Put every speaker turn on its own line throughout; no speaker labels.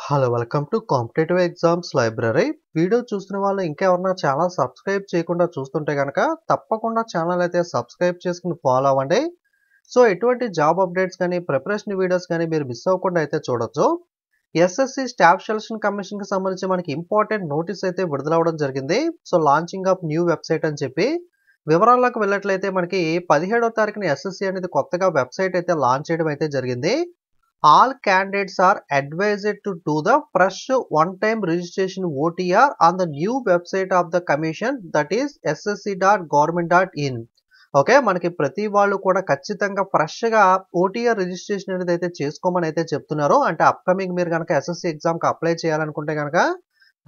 Hello welcome to competitive exams library. Video చూస్తున్న వాళ్ళు ఇంకెవరన్నా ఛానల్ సబ్స్క్రైబ్ చేయకుండా చూస్తుంటే గనక తప్పకుండా ఛానల్ అయితే సబ్స్క్రైబ్ చేసుకుని ఫాలో అవ్వండి. సో ఎటువంటి జాబ్ అప్డేట్స్ కానీ ప్రిపరేషన్ వీడియోస్ కానీ మీరు మిస్ అవ్వకుండా అయితే చూడొచ్చు. ఎస్ఎస్సి స్టాఫ్ సెలక్షన్ కమిషన్కి సంబంధించి మనకి ఇంపార్టెంట్ నోటీస్ అయితే విడుదలవ్వడం జరిగింది. So launching of new website అని చెప్పి వివరాల్లోకి వెళ్ళినట్లయితే మనకి 17వ తారీఖున ఎస్ఎస్సి అనేది కొత్తగా వెబ్సైట్ అయితే లాంచ్ చేయడం అయితే జరిగింది. All candidates are advised to do the fresh one-time registration OTR on the new website of the commission, that is ssc.government.in. Okay, మనకి ప్రతి వాళ్ళు కూడా ఖచ్చితంగా ఫ్రెష్గా ఓటీఆర్ రిజిస్ట్రేషన్ అనేది అయితే చేసుకోమని అయితే చెప్తున్నారు. అంటే అప్కమింగ్ మీరు కనుక ఎస్ఎస్సి ఎగ్జామ్కి అప్లై చేయాలనుకుంటే కనుక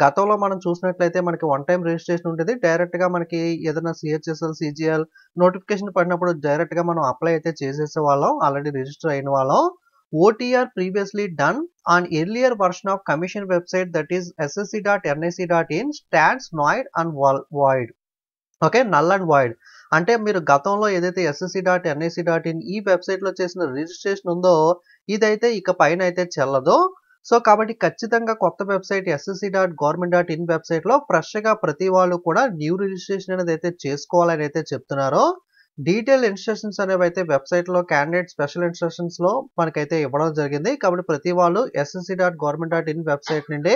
గతంలో మనం చూసినట్లయితే మనకి వన్ టైం రిజిస్ట్రేషన్ ఉంటుంది. డైరెక్ట్గా మనకి ఏదైనా సిహెచ్ఎస్ఎల్ సిజిఎల్ నోటిఫికేషన్ పడినప్పుడు డైరెక్ట్గా మనం అప్లై అయితే చేసేసే వాళ్ళం, ఆల్రెడీ రిజిస్టర్ అయిన వాళ్ళం. OTR previously done on earlier version of commission website, that is ssc.nic.in, stands null and void. Okay, null and void అంటే మీరు గతంలో ఏదైతే ssc.nic.in ఈ వెబ్సైట్లో చేసిన రిజిస్ట్రేషన్ ఉందో ఇదైతే ఇక పైన అయితే చెల్లదు. సో కాబట్టి ఖచ్చితంగా కొత్త వెబ్సైట్ ssc.government.in వెబ్సైట్లో ఫ్రెష్గా ప్రతి వాళ్ళు కూడా న్యూ రిజిస్ట్రేషన్ అనేది అయితే చేసుకోవాలని అయితే చెప్తున్నారు. డీటెయిల్ ఇన్స్ట్రక్షన్స్ అనేవి అయితే వెబ్సైట్లో క్యాండిడేట్ స్పెషల్ ఇన్స్ట్రక్షన్స్లో మనకైతే ఇవ్వడం జరిగింది. కాబట్టి ప్రతి వాళ్ళు ssc.government.in వెబ్సైట్ నుండి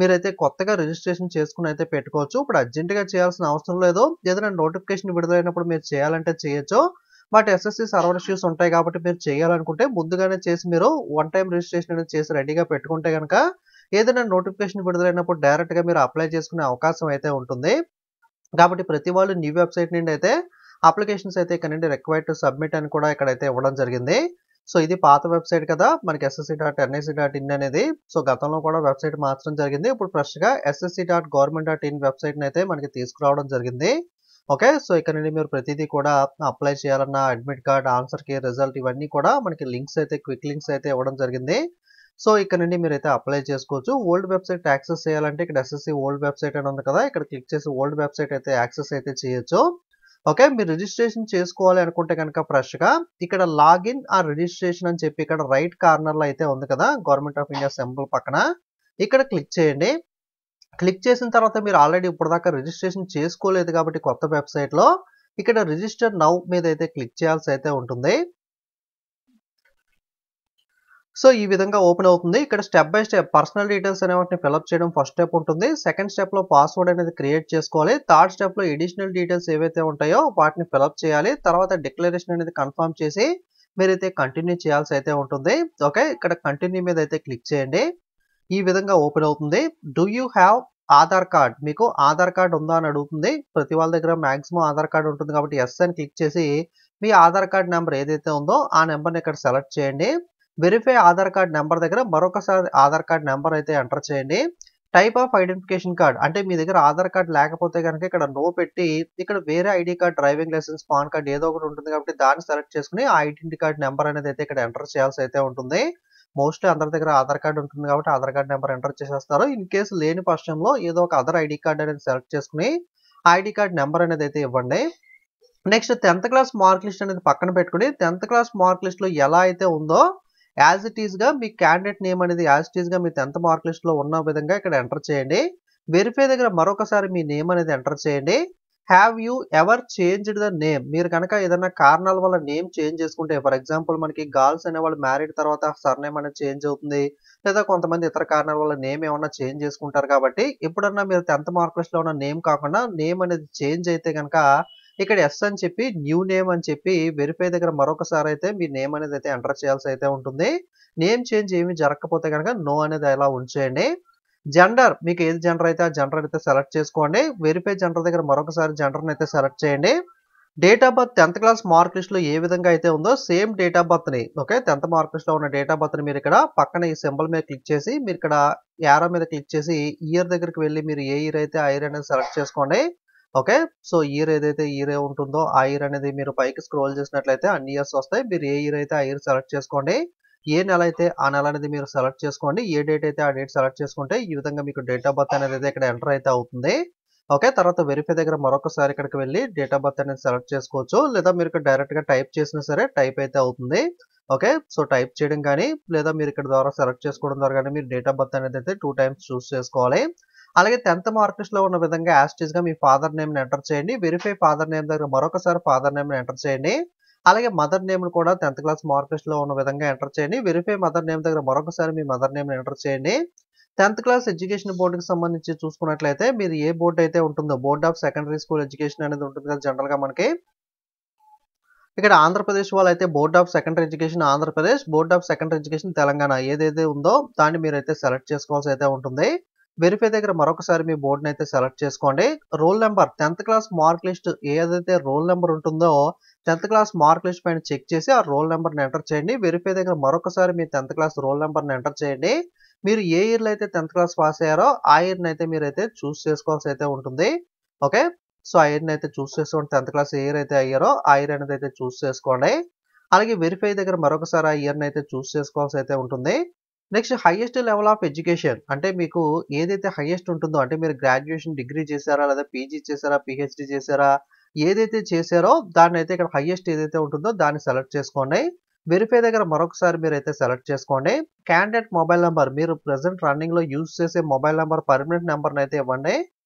మీరైతే కొత్తగా రిజిస్ట్రేషన్ చేసుకుని అయితే పెట్టుకోవచ్చు. ఇప్పుడు అర్జెంటుగా చేయాల్సిన అవసరం లేదు. ఏదైనా నోటిఫికేషన్ విడుదలైనప్పుడు మీరు చేయాలంటే చేయొచ్చు. బట్ ఎస్ఎస్సి సర్వర్ ఇష్యూస్ ఉంటాయి కాబట్టి మీరు చేయాలనుకుంటే ముందుగానే చేసి మీరు వన్ టైం రిజిస్ట్రేషన్ అనేది చేసి రెడీగా పెట్టుకుంటే కనుక ఏదైనా నోటిఫికేషన్ విడుదలైనప్పుడు డైరెక్ట్గా మీరు అప్లై చేసుకునే అవకాశం అయితే ఉంటుంది. కాబట్టి ప్రతి వాళ్ళు న్యూ వెబ్సైట్ నుండి అయితే అప్లికేషన్స్ అయితే ఇక్కడ నుండి రిక్వైర్డ్ టు సబ్మిట్ అని కూడా ఇక్కడైతే ఇవ్వడం జరిగింది. సో ఇది పాత వెబ్సైట్ కదా మనకి ssc.nic.in అనేది. సో గతంలో కూడా వెబ్సైట్ మార్చడం జరిగింది. ఇప్పుడు ఫ్రెష్గా ssc.government.in వెబ్సైట్ని అయితే మనకి తీసుకురావడం జరిగింది. ఓకే, సో ఇక్కడ నుండి మీరు ప్రతిదీ కూడా అప్లై చేయాలన్న admit card, answer key, result ఇవన్నీ కూడా మనకి లింక్స్ అయితే క్విక్ లింక్స్ అయితే ఇవ్వడం జరిగింది. సో ఇక్కడ నుండి మీరు అయితే అప్లై చేసుకోవచ్చు. ఓల్డ్ వెబ్సైట్ యాక్సెస్ చేయాలంటే ఇక్కడ ఎస్ఎస్సి ఓల్డ్ వెబ్సైట్ అని ఉంది కదా, ఇక్కడ క్లిక్ చేసి ఓల్డ్ వెబ్సైట్ అయితే యాక్సెస్ అయితే చేయొచ్చు. ఓకే, మీరు రిజిస్ట్రేషన్ చేసుకోవాలి అనుకుంటే కనుక ఫ్రెష్గా ఇక్కడ లాగిన్ ఆర్ రిజిస్ట్రేషన్ అని చెప్పి ఇక్కడ రైట్ కార్నర్లో అయితే ఉంది కదా గవర్నమెంట్ ఆఫ్ ఇండియా సింబల్ పక్కన, ఇక్కడ క్లిక్ చేయండి. క్లిక్ చేసిన తర్వాత మీరు ఆల్రెడీ ఇప్పటిదాకా రిజిస్ట్రేషన్ చేసుకోలేదు కాబట్టి కొత్త వెబ్సైట్లో ఇక్కడ రిజిస్టర్ నౌ మీద అయితే క్లిక్ చేయాల్సి అయితే ఉంటుంది. సో ఈ విధంగా ఓపెన్ అవుతుంది. ఇక్కడ step by step personal details అనే వాటిని ఫిల్అప్ చేయడం ఫస్ట్ స్టెప్ ఉంటుంది. సెకండ్ స్టెప్లో పాస్వర్డ్ అనేది క్రియేట్ చేసుకోవాలి. థర్డ్ స్టెప్లో ఎడిషనల్ డీటెయిల్స్ ఏవైతే ఉంటాయో వాటిని ఫిల్అప్ చేయాలి. తర్వాత డిక్లరేషన్ అనేది కన్ఫర్మ్ చేసి మీరైతే కంటిన్యూ చేయాల్సి అయితే ఉంటుంది. ఓకే, ఇక్కడ కంటిన్యూ మీద అయితే క్లిక్ చేయండి. ఈ విధంగా ఓపెన్ అవుతుంది. Do you have Aadhaar card, మీకు ఆధార్ కార్డ్ ఉందా అని అడుగుతుంది. ప్రతి వాళ్ళ దగ్గర మాక్సిమం ఆధార్ కార్డ్ ఉంటుంది కాబట్టి ఎస్ అని క్లిక్ చేసి మీ ఆధార్ కార్డ్ నెంబర్ ఏదైతే ఉందో ఆ నెంబర్ని ఇక్కడ సెలెక్ట్ చేయండి. వెరిఫై ఆధార్ కార్డ్ నెంబర్ దగ్గర మరొకసారి ఆధార్ కార్డ్ నెంబర్ అయితే ఎంటర్ చేయండి. టైప్ ఆఫ్ ఐడెంటిఫికేషన్ కార్డ్ అంటే మీ దగ్గర ఆధార్ కార్డ్ లేకపోతే కనుక ఇక్కడ నో పెట్టి ఇక్కడ వేరే ID card, driving licence, PAN card ఏదో ఒకటి ఉంటుంది కాబట్టి దాన్ని సెలెక్ట్ చేసుకుని ఆ ఐడెంటిటీ కార్డ్ నెంబర్ అనేది అయితే ఇక్కడ ఎంటర్ చేయాల్సి అయితే ఉంటుంది. మోస్ట్లీ అందరి దగ్గర ఆధార్ కార్డ్ ఉంటుంది కాబట్టి ఆధార్ కార్డ్ నెంబర్ ఎంటర్ చేసేస్తారు. ఇన్ కేసు లేని పక్షంలో ఏదో ఒక అదర్ ఐడి కార్డ్ అనేది సెలెక్ట్ చేసుకుని ఐడి కార్డ్ నెంబర్ అనేది అయితే ఇవ్వండి. Next 10th class mark list అనేది పక్కన పెట్టుకుని 10th క్లాస్ మార్క్ లిస్ట్లో ఎలా అయితే ఉందో యాజ్ ఇట్ ఈస్గా మీ క్యాండిడేట్ నేమ్ అనేది యాజ్ ఇట్ ఈస్గా మీ 10th మార్క్ లిస్ట్లో ఉన్న విధంగా ఇక్కడ ఎంటర్ చేయండి. వెరిఫై దగ్గర మరొకసారి మీ నేమ్ అనేది ఎంటర్ చేయండి. Have you ever changed the name, మీరు కనుక ఏదైనా కారణాల వల్ల నేమ్ చేంజ్ చేసుకుంటే, ఫర్ ఎగ్జాంపుల్ మనకి గర్ల్స్ అనేవాళ్ళు మ్యారీడ్ తర్వాత సర్నేమ్ అనేది చేంజ్ అవుతుంది, లేదా కొంతమంది ఇతర కారణాల వల్ల నేమ్ ఏమన్నా చేంజ్ చేసుకుంటారు. కాబట్టి ఎప్పుడన్నా మీరు 10th మార్క్ లిస్ట్లో ఉన్న నేమ్ కాకుండా నేమ్ అనేది చేంజ్ అయితే కనుక ఇక్కడ ఎస్ అని చెప్పి న్యూ నేమ్ అని చెప్పి వెరిఫై దగ్గర మరొకసారి అయితే మీ నేమ్ అనేది అయితే ఎంటర్ చేయాల్సి అయితే ఉంటుంది. నేమ్ చేంజ్ ఏమి జరగకపోతే కనుక నో అనేది అలా ఉంచేయండి. జెండర్, మీకు ఏది జెండర్ అయితే ఆ జెండర్ అయితే సెలెక్ట్ చేసుకోండి. వెరిఫై జెండర్ దగ్గర మరొకసారి జెండర్ని అయితే సెలెక్ట్ చేయండి. Date of birth 10th class mark లిస్ట్లో ఏ విధంగా అయితే ఉందో సేమ్ డేట్ ఆఫ్ బర్త్ని, ఓకే 10th మార్క్ లిస్ట్లో ఉన్న డేట్ ఆఫ్ బర్త్ని మీరు ఇక్కడ పక్కన ఈ సింబల్ మీద క్లిక్ చేసి మీరు ఇక్కడ యారో మీద క్లిక్ చేసి ఇయర్ దగ్గరికి వెళ్ళి మీరు ఏ ఇయర్ అయితే ఆ ఇయర్ అనేది సెలెక్ట్ చేసుకోండి. ఓకే, సో ఇయర్ ఏదైతే ఇయర్ ఉంటుందో ఆ ఇయర్ అనేది మీరు పైకి స్క్రోల్ చేసినట్లయితే అన్ని ఇయర్స్ వస్తాయి. మీరు ఏ ఇయర్ అయితే ఆ ఇయర్ సెలెక్ట్ చేసుకోండి. ఏ నెల అయితే ఆ నెల అనేది మీరు సెలెక్ట్ చేసుకోండి. ఏ డేట్ అయితే ఆ డేట్ సెలెక్ట్ చేసుకుంటే ఈ విధంగా మీకు డేట్ ఆఫ్ బర్త్ అనేది అయితే ఇక్కడ ఎంటర్ అయితే అవుతుంది. ఓకే. తర్వాత వెరిఫై దగ్గర మరొకసారి ఇక్కడికి వెళ్లి డేట్ ఆఫ్ బర్త్ అనేది సెలెక్ట్ చేసుకోవచ్చు. లేదా మీరు ఇక్కడ డైరెక్ట్‌గా టైప్ చేసినా సరే టైప్ అయితే అవుతుంది. ఓకే. సో, టైప్ చేయడం గాని, లేదా మీరు ఇక్కడ ద్వారా సెలెక్ట్ చేసుకోవడం ద్వారా గాని మీరు డేట్ ఆఫ్ బర్త్ అనేదైతే 2 టైమ్స్ చూస్ చేసుకోవాలి. అలాగే 10th మార్క్ లిస్ట్‌లో ఉన్న విధంగా యాజ్ ఇట్ ఈస్‌గా మీ ఫాదర్ నేమ్‌ని ఎంటర్ చేయండి. వెరిఫై ఫాదర్ నేమ్ దగ్గర మరొకసారి ఫాదర్ నేమ్‌ని ఎంటర్ చేయండి. అలాగే మదర్ నేమ్‌ని కూడా 10th క్లాస్ మార్క్ లిస్ట్‌లో ఉన్న విధంగా ఎంటర్ చేయండి. వెరిఫై మదర్ నేమ్ దగ్గర మరొకసారి మీ మదర్ నేమ్‌ని ఎంటర్ చేయండి. 10th క్లాస్ ఎడ్యుకేషన్ బోర్డ్‌కి సంబంధించి చూసుకున్నట్లయితే మీరు ఏ బోర్డ్ అయితే ఉంటుందో board of secondary school education అనేది ఉంటుంది కదా జనరల్‌గా మనకి. ఇక్కడ ఆంధ్రప్రదేశ్ వాళ్ళైతే board of secondary education Andhra Pradesh, board of secondary education Telangana ఏదైతే ఉందో దాన్ని మీరైతే సెలెక్ట్ చేసుకోవాల్సి అయితే ఉంటుంది. వెరిఫై దగ్గర మరొకసారి మీ బోర్డ్‌నైతే సెలెక్ట్ చేసుకోండి. Roll number 10th class mark list ఏదైతే రోల్ నంబర్ ఉంటుందో 10th క్లాస్ మార్క్ లిస్ట్ పైన చెక్ చేసి ఆ రోల్ నంబర్‌ని ఎంటర్ చేయండి. వెరిఫై దగ్గర మరొకసారి మీ 10th క్లాస్ రోల్ నంబర్‌ని ఎంటర్ చేయండి. మీరు ఏ ఇయర్‌లో అయితే 10th క్లాస్ పాస్ అయ్యారో ఆ ఇయర్‌నైతే మీరైతే చూస్ చేసుకోవాల్సి అయితే ఉంటుంది. ఓకే. సో, ఆ ఇయర్‌నైతే చూస్ చేసుకోండి. 10th క్లాస్ ఏ ఇయర్ అయితే అయ్యారో ఆ ఇయర్ అనేదైతే చూస్ చేసుకోండి. అలాగే వెరిఫై దగ్గర మరొకసారి ఆ ఇయర్‌నైతే చూస్ చేసుకోవాల్సి అయితే ఉంటుంది. Next highest level of education అంటే మీకు ఏదైతే హైయెస్ట్ ఉంటుందో అంటే మీరు గ్రాడ్యుయేషన్ డిగ్రీ చేశారా? లేదా పీజీ చేశారా? పీహెచ్‌డీ చేశారా? ఏదైతే చేశారో దాన్నైతే ఇక్కడ హైయెస్ట్ ఏదైతే ఉంటుందో దాన్ని సెలెక్ట్ చేసుకోండి. వెరిఫై దగ్గర మరొకసారి మీరైతే సెలెక్ట్ చేసుకోండి. క్యాండిడేట్ మొబైల్ నంబర్ మీరు ప్రెజెంట్ రన్నింగ్‌లో యూజ్ చేసే మొబైల్ నంబర్ పర్మనెంట్ నంబర్‌నైతే ఇవ్వండి.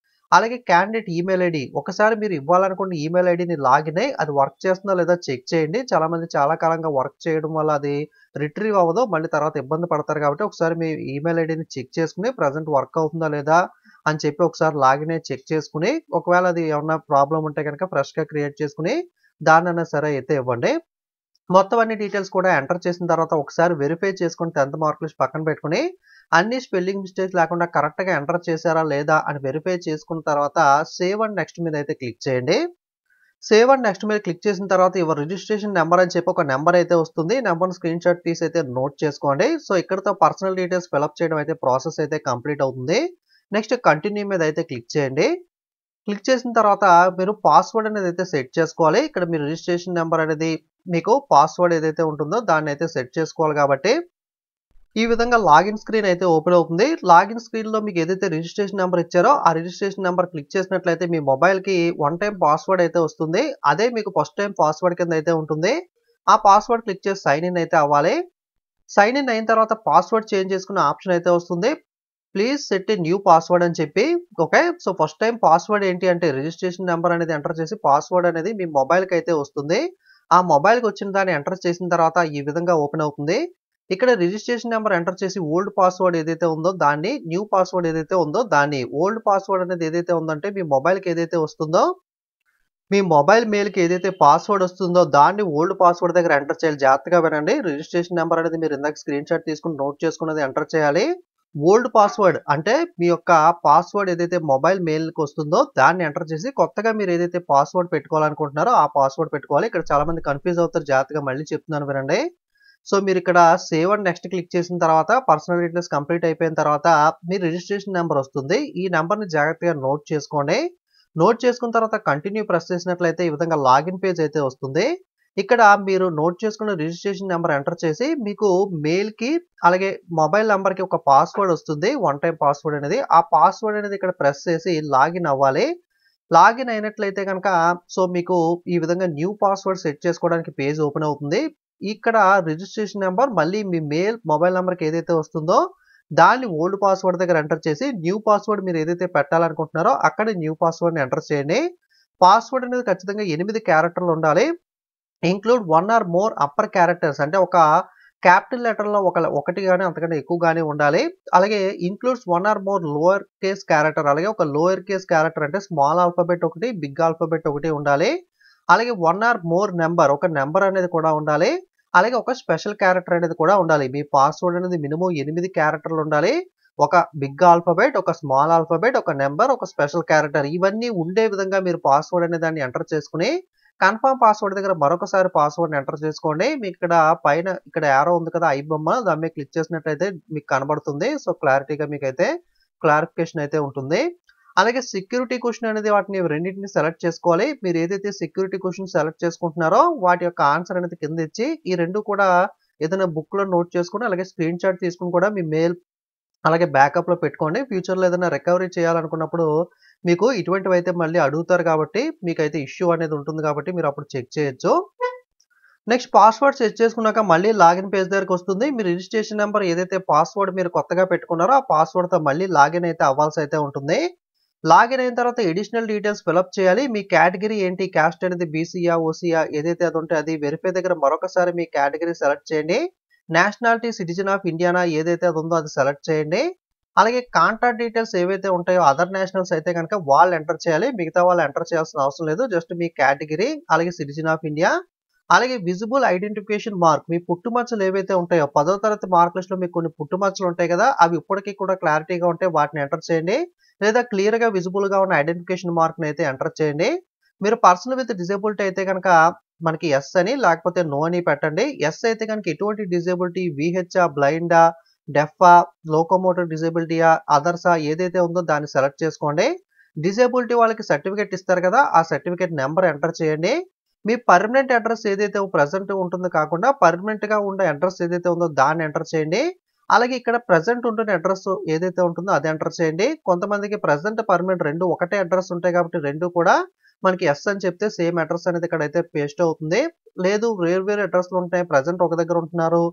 అలాగే క్యాండిడేట్ ఈమెయిల్ ఐడీ ఒకసారి మీరు ఇవ్వాలనుకున్న ఈమెయిల్ ఐడీని లాగిన్ అయ్యి అది వర్క్ చేస్తుందా లేదా చెక్ చేయండి. చాలామంది చాలా కాలంగా వర్క్ చేయడం వల్ల అది రిట్రీవ్ అవ్వదు. మళ్ళీ తర్వాత ఇబ్బంది పడతారు కాబట్టి ఒకసారి మీ ఈమెయిల్ ఐడీని చెక్ చేసుకొని ప్రెజెంట్ వర్క్ అవుతుందా లేదా అని చెప్పి ఒకసారి లాగిన్ అయ్యి చెక్ చేసుకొని ఒకవేళ అది ఏమన్నా ప్రాబ్లమ్ ఉంటే గనక ఫ్రెష్‌గా క్రియేట్ చేసుకొని దాన్నైనా సరే అయితే ఇవ్వండి. మొత్తం అన్ని డీటెయిల్స్ కూడా ఎంటర్ చేసిన తర్వాత ఒకసారి వెరిఫై చేసుకొని 10th మార్క్ లిస్ట్ పక్కన పెట్టుకొని అన్ని స్పెల్లింగ్ మిస్టేక్స్ లేకుండా కరెక్ట్‌గా ఎంటర్ చేశారా లేదా అని వెరిఫై చేసుకున్న తర్వాత సేవ్ అండ్ నెక్స్ట్ మీద అయితే క్లిక్ చేయండి. సేవ్ అండ్ నెక్స్ట్ మీద క్లిక్ చేసిన తర్వాత యువర్ రిజిస్ట్రేషన్ నంబర్ అని చెప్పి ఒక నంబర్ అయితే వస్తుంది. నంబర్‌ని స్క్రీన్‌షాట్ తీసి అయితే నోట్ చేసుకోండి. సో, ఇక్కడితో పర్సనల్ డీటెయిల్స్ ఫిలప్ చేయడం అయితే ప్రాసెస్ అయితే కంప్లీట్ అవుతుంది. నెక్స్ట్ కంటిన్యూ మీద అయితే క్లిక్ చేయండి. క్లిక్ చేసిన తర్వాత మీరు పాస్వర్డ్ అనేది అయితే సెట్ చేసుకోవాలి. ఇక్కడ మీ రిజిస్ట్రేషన్ నంబర్ అనేది మీకు పాస్వర్డ్ ఏదైతే ఉంటుందో దాన్నైతే సెట్ చేసుకోవాలి కాబట్టి, ఈ విధంగా లాగిన్ స్క్రీన్ అయితే ఓపెన్ అవుతుంది. లాగిన్ స్క్రీన్‌లో మీకు ఏదైతే రిజిస్ట్రేషన్ నంబర్ ఇచ్చారో, ఆ రిజిస్ట్రేషన్ నంబర్ క్లిక్ చేసినట్లయితే మీ మొబైల్‌కి వన్ టైమ్ పాస్వర్డ్ అయితే వస్తుంది. అదే మీకు ఫస్ట్ టైమ్ పాస్వర్డ్ కింద అయితే ఉంటుంది. ఆ పాస్వర్డ్ క్లిక్ చేసి సైన్ ఇన్ అయితే అవ్వాలి. సైన్ ఇన్ అయిన తర్వాత పాస్వర్డ్ చేంజ్ చేసుకునే ఆప్షన్ అయితే వస్తుంది. Please set a new password అని చెప్పి okay. So, first time password ఏంటి అంటే రిజిస్ట్రేషన్ నంబర్ అనేది ఎంటర్ చేసి పాస్వర్డ్ అనేది మీ మొబైల్‌కి అయితే వస్తుంది. ఆ మొబైల్‌కి వచ్చిన దాన్ని ఎంటర్ చేసిన తర్వాత ఈ విధంగా ఓపెన్ అవుతుంది. ఇక్కడ రిజిస్ట్రేషన్ నంబర్ ఎంటర్ చేసి ఓల్డ్ పాస్వర్డ్ ఏదైతే ఉందో దాన్ని, న్యూ పాస్వర్డ్ ఏదైతే ఉందో దాన్ని. ఓల్డ్ పాస్వర్డ్ అనేది ఏదైతే ఉందంటే మీ మొబైల్‌కి ఏదైతే వస్తుందో, మీ మొబైల్ మెయిల్‌కి ఏదైతే పాస్వర్డ్ వస్తుందో దాన్ని ఓల్డ్ పాస్వర్డ్ దగ్గర ఎంటర్ చేయాలి. జాగ్రత్తగా వినండి. రిజిస్ట్రేషన్ నంబర్ అనేది మీరు ఇందాక స్క్రీన్‌షాట్ తీసుకొని నోట్ చేసుకున్నది ఎంటర్ చేయాలి. ఓల్డ్ పాస్వర్డ్ అంటే మీ యొక్క పాస్వర్డ్ ఏదైతే మొబైల్ మెయిల్‌కి వస్తుందో దాన్ని ఎంటర్ చేసి కొత్తగా మీరు ఏదైతే పాస్వర్డ్ పెట్టుకోవాలనుకుంటున్నారో ఆ పాస్వర్డ్ పెట్టుకోవాలి. ఇక్కడ చాలా మంది కన్‌ఫ్యూజ్ అవుతారు. జాగ్రత్తగా మళ్ళీ చెప్తున్నాను వినండి. సో, మీరిక్కడ సేవ్ అండ్ నెక్స్ట్ క్లిక్ చేసిన తర్వాత పర్సనల్ డీటెయిల్స్ కంప్లీట్ అయిపోయిన తర్వాత మీ రిజిస్ట్రేషన్ నంబర్ వస్తుంది. ఈ నంబర్‌ని జాగ్రత్తగా నోట్ చేసుకోండి. నోట్ చేసుకున్న తర్వాత కంటిన్యూ ప్రెస్ చేసినట్లయితే ఈ విధంగా లాగిన్ పేజ్ అయితే వస్తుంది. ఇక్కడ మీరు నోట్ చేసుకున్న రిజిస్ట్రేషన్ నంబర్ ఎంటర్ చేసి మీకు మెయిల్‌కి అలాగే మొబైల్ నంబర్‌కి ఒక పాస్వర్డ్ వస్తుంది. వన్ టైమ్ పాస్వర్డ్ అనేది. ఆ పాస్వర్డ్ అనేది ఇక్కడ ప్రెస్ చేసి లాగిన్ అవ్వాలి. లాగిన్ అయినట్లయితే గనక సో, మీకు ఈ విధంగా న్యూ పాస్వర్డ్ సెట్ చేసుకోవడానికి పేజ్ ఓపెన్ అవుతుంది. ఇక్కడ రిజిస్ట్రేషన్ నంబర్ మళ్ళీ మీ మొబైల్ నంబర్‌కి ఏదైతే వస్తుందో దాన్ని ఓల్డ్ పాస్వర్డ్ దగ్గర ఎంటర్ చేసి న్యూ పాస్వర్డ్ మీరు ఏదైతే పెట్టాలనుకుంటున్నారో అక్కడ న్యూ పాస్వర్డ్‌ని ఎంటర్ చేయండి. పాస్వర్డ్ అనేది ఖచ్చితంగా 8 క్యారెక్టర్లు ఉండాలి. Include 1 or more upper characters అంటే ఒక క్యాపిటల్ లెటర్‌లో ఒకటి గాని అంతకంటే ఎక్కువ గాని ఉండాలి. అలాగే includes 1 or more lower case character అలాగే ఒక లోయర్ కేస్ క్యారెక్టర్ అంటే స్మాల్ ఆల్ఫాబెట్ ఒకటి, బిగ్ ఆల్ఫాబెట్ ఒకటి ఉండాలి. అలాగే 1 ఆర్ మోర్ నంబర్ ఒక నంబర్ అనేది కూడా ఉండాలి. అలాగే ఒక స్పెషల్ క్యారెక్టర్ అనేది కూడా ఉండాలి. మీ పాస్వర్డ్ అనేది మినిమమ్ 8 క్యారెక్టర్లు ఉండాలి. ఒక బిగ్ ఆల్ఫాబెట్, ఒక స్మాల్ ఆల్ఫాబెట్, ఒక నంబర్, ఒక స్పెషల్ క్యారెక్టర్ ఇవన్నీ ఉండే విధంగా మీరు పాస్వర్డ్ అనే దాన్ని ఎంటర్ చేసుకొని కన్ఫర్మ్ పాస్వర్డ్ దగ్గర మరొకసారి పాస్వర్డ్‌ని ఎంటర్ చేసుకోండి. మీకిక్కడ పైన ఇక్కడ యారో ఉంది కదా! ఐ బొమ్మ దాని మీద క్లిక్ చేసినట్లయితే మీకు కనబడుతుంది. సో, క్లారిటీగా మీకైతే క్లారిఫికేషన్ అయితే ఉంటుంది. అలాగే సెక్యూరిటీ క్వెషన్ అనేది వాటిని రెండిటిని సెలెక్ట్ చేసుకోవాలి. మీరు ఏదైతే సెక్యూరిటీ క్వెషన్ సెలెక్ట్ చేసుకుంటున్నారో వాటి యొక్క ఆన్సర్ అనేది కింద ఇచ్చి ఈ 2 కూడా ఏదైనా బుక్‌లో నోట్ చేసుకొని అలాగే స్క్రీన్‌షాట్ తీసుకొని కూడా మీ మెయిల్ అలాగే బ్యాకప్‌లో పెట్టుకోండి. ఫ్యూచర్‌లో ఏదైనా రికవరీ చేయాలనుకున్నప్పుడు మీకు ఇటువంటివైతే మళ్ళీ అడుగుతారు కాబట్టి మీకైతే ఇష్యూ అనేది ఉంటుంది కాబట్టి మీరు అప్పుడు చెక్ చేయొచ్చు. నెక్స్ట్ పాస్వర్డ్ సెట్ చేసుకున్నాక మళ్ళీ లాగిన్ పేజ్ దగ్గరకొస్తుంది. మీ రిజిస్ట్రేషన్ నంబర్ ఏదైతే పాస్వర్డ్ మీరు కొత్తగా పెట్టుకున్నారో ఆ పాస్వర్డ్‌తో మళ్ళీ లాగిన్ అయితే అవ్వాల్సయితే ఉంటుంది. లాగిన్ అయిన తర్వాత అడిషనల్ డీటెయిల్స్ ఫిలప్ చేయాలి. మీ కేటగిరీ ఏంటి? క్యాస్ట్ అనేది బీసీయా? ఓసీయా? ఏదైతే అది ఉంటే అది వెరిఫై దగ్గర మరొకసారి మీ కేటగిరీ సెలెక్ట్ చేయండి. Nationality citizen of Indiana? ఏదైతే అది ఉందో అది సెలెక్ట్ చేయండి. అలాగే కాంటాక్ట్ డీటెయిల్స్ ఏవైతే ఉంటాయో అదర్ నేషనల్స్ అయితే గనక వాళ్ళు ఎంటర్ చేయాలి. మిగతా వాళ్ళు ఎంటర్ చేయాల్సిన అవసరం లేదు. జస్ట్ మీ కేటగిరీ, అలాగే సిటిజన్ ఆఫ్ ఇండియా, అలాగే విజిబుల్ ఐడెంటిఫికేషన్ మార్క్ మీ పుట్టుమచ్చలు ఏవైతే ఉంటాయో 10వ తరగతి మార్క్ లిస్ట్‌లో మీకు కొన్ని పుట్టుమచ్చలు ఉంటాయి కదా! అవి ఇప్పటికి కూడా క్లారిటీగా ఉంటే వాటిని ఎంటర్ చేయండి. లేదా క్లియర్‌గా విజిబుల్‌గా ఉన్న ఐడెంటిఫికేషన్ మార్క్‌ని అయితే ఎంటర్ చేయండి. మీరు పర్సన్ విత్ డిజేబిలిటీ అయితే గనక మనకి యెస్ అని లేకపోతే నో అని పెట్టండి. యెస్ అయితే గనక ఎటువంటి డిజేబిలిటీ వీహెచ్చా? బ్లైండా? డెఫా? లోకోమోటర్ డిజేబిలిటీయా? అదర్సా? ఏదైతే ఉందో దాన్ని సెలెక్ట్ చేసుకోండి. డిజేబిలిటీ వాళ్ళకి సర్టిఫికేట్ ఇస్తారు కదా! ఆ సర్టిఫికేట్ నంబర్ ఎంటర్ చేయండి. మీ పర్మనెంట్ అడ్రెస్ ఏదైతే ప్రెజెంట్ ఉంటుందో కాకుండా పర్మనెంట్‌గా ఉండే అడ్రెస్ ఏదైతే ఉందో దాన్ని ఎంటర్ చేయండి. అలాగే ఇక్కడ ప్రెజెంట్ ఉంటున్న అడ్రెస్ ఏదైతే ఉంటుందో అది ఎంటర్ చేయండి. కొంతమందికి ప్రెజెంట్, పర్మనెంట్ 2 ఒకటే అడ్రెస్ ఉంటాయి కాబట్టి 2 కూడా మనకి యెస్ అని చెప్తే సేమ్ అడ్రెస్ అనేది ఇక్కడైతే పేస్ట్ అవుతుంది. లేదు వేరు వేరు అడ్రెస్‌లు ఉంటాయి. ప్రెజెంట్ ఒక దగ్గర ఉంటున్నారు.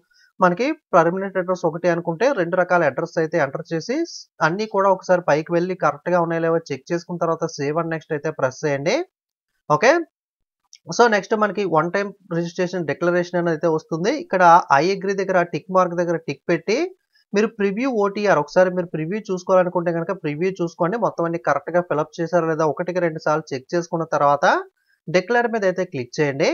మనకి పర్మనెంట్ అడ్రెస్ ఒకటే అనుకుంటే 2 రకాల అడ్రెస్ అయితే ఎంటర్ చేసి అన్నీ కూడా ఒకసారి పైకి వెళ్లి కరెక్ట్‌గా ఉన్నాయో లేవో చెక్ చేసుకున్న తర్వాత సేవ్ అండ్ నెక్స్ట్ అయితే ప్రెస్ చేయండి. ఓకే. సో, నెక్స్ట్ మనకి వన్ టైమ్ రిజిస్ట్రేషన్ డిక్లరేషన్ అనైతే వస్తుంది. ఇక్కడ ఐ అగ్రీ దగ్గర టిక్ మార్క్ దగ్గర టిక్ పెట్టి మీరు ప్రివ్యూ ఓటీఆర్ ఒకసారి మీరు ప్రివ్యూ చూసుకోవాలనుకుంటే గనక ప్రివ్యూ చూసుకోండి. మొత్తం అన్ని కరెక్ట్‌గా ఫిలప్ చేశారా లేదా ఒకటికి 2 సార్లు చెక్ చేసుకున్న తర్వాత డిక్లేర్ మీద అయితే క్లిక్ చేయండి.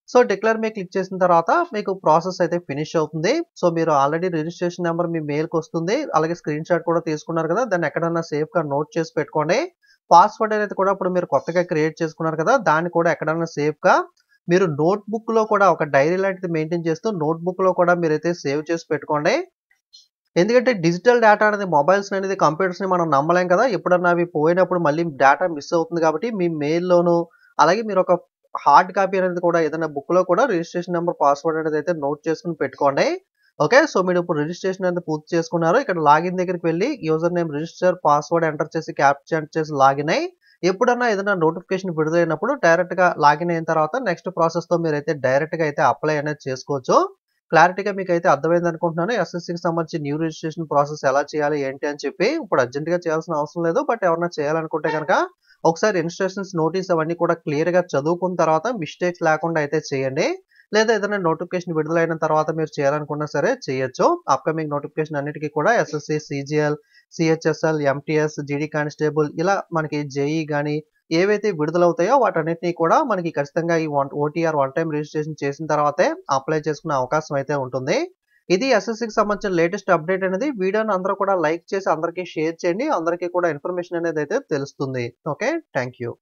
సో, డిక్లేర్ మీద క్లిక్ చేసిన తర్వాత మీకు ప్రాసెస్ అయితే ఫినిష్ అవుతుంది. సో, మీరు ఆల్రెడీ రిజిస్ట్రేషన్ నంబర్ మీ మెయిల్‌కొస్తుంది. అలాగే స్క్రీన్‌షాట్ కూడా తీసుకున్నారు కదా! దాన్ని ఎక్కడన్నా సేఫ్‌గా నోట్ చేసి పెట్టుకోండి. పాస్వర్డ్ అనేది కూడా ఇప్పుడు మీరు కొత్తగా క్రియేట్ చేసుకున్నారు కదా! దాన్ని కూడా ఎక్కడన్నా సేఫ్‌గా మీరు నోట్‌బుక్‌లో కూడా ఒక డైరీ లాంటిది మెయింటైన్ చేస్తూ నోట్‌బుక్‌లో కూడా మీరైతే సేవ్ చేసి పెట్టుకోండి. ఎందుకంటే డిజిటల్ డేటా అనేది మొబైల్స్ అనేది కంప్యూటర్స్‌ని మనం నమ్మలేం కదా! ఎప్పుడన్నా అవి పోయినప్పుడు మళ్ళీ డేటా మిస్ అవుతుంది కాబట్టి మీ మెయిల్‌లోను అలాగే మీరు ఒక హార్డ్ కాపీ అనేది కూడా ఏదైనా బుక్‌లో కూడా రిజిస్ట్రేషన్ నంబర్, పాస్వర్డ్ అనేది అయితే నోట్ చేసుకొని పెట్టుకోండి. ఓకే. సో, మీరు ఇప్పుడు రిజిస్ట్రేషన్ అనేది పూర్తి చేసుకున్నారు. ఇక్కడ లాగిన్ దగ్గరికి వెళ్లి user name register, password enter చేసి క్యాప్చా ఎంటర్ చేసి లాగిన్ అయ్యి ఎప్పుడన్నా ఏదైనా నోటిఫికేషన్ విడుదలైనప్పుడు డైరెక్ట్‌గా లాగిన్ అయిన తర్వాత నెక్స్ట్ ప్రాసెస్‌తో మీరైతే డైరెక్ట్‌గా అయితే అప్లై అనేది చేసుకోవచ్చు. క్లారిటీగా మీకైతే అర్థమైందనుకుంటున్నాను. ఎస్ఎస్‌సికి సంబంధించి న్యూ రిజిస్ట్రేషన్ ప్రాసెస్ ఎలా చేయాలి, ఏంటి అని చెప్పి. ఇప్పుడు అర్జెంట్‌గా చేయాల్సిన అవసరం లేదు. బట్ ఎవరైనా చేయాలనుకుంటే గనక ఒకసారి ఇన్‌స్ట్రక్షన్స్, నోటీస్ అవన్నీ కూడా క్లియర్‌గా చదువుకున్న తర్వాత మిస్టేక్స్ లేకుండా అయితే చేయండి. లేదా ఏదైనా నోటిఫికేషన్ విడుదలైన తర్వాత మీరు చేయాలనుకున్నా సరే చేయొచ్చు. అప్‌కమింగ్ నోటిఫికేషన్ అన్నిటికి కూడా SSC, CGL, CHSL, MTS, GD constable ఇలా మనకి జేఈ గాని ఏవైతే విడుదలవుతాయో వాటన్నిటిని కూడా మనకి ఖచ్చితంగా ఈ ఓటీఆర్ వన్ టైమ్ రిజిస్ట్రేషన్ చేసిన తర్వాతే అప్లై చేసుకునే అవకాశం అయితే ఉంటుంది. ఇది ఎస్ఎస్‌సికి సంబంధించిన లేటెస్ట్ అప్డేట్ అనేది. వీడియోని అందరూ కూడా లైక్ చేసి అందరికీ షేర్ చేయండి. అందరికీ కూడా ఇన్ఫర్మేషన్ అనేది అయితే తెలుస్తుంది. ఓకే. Thank you.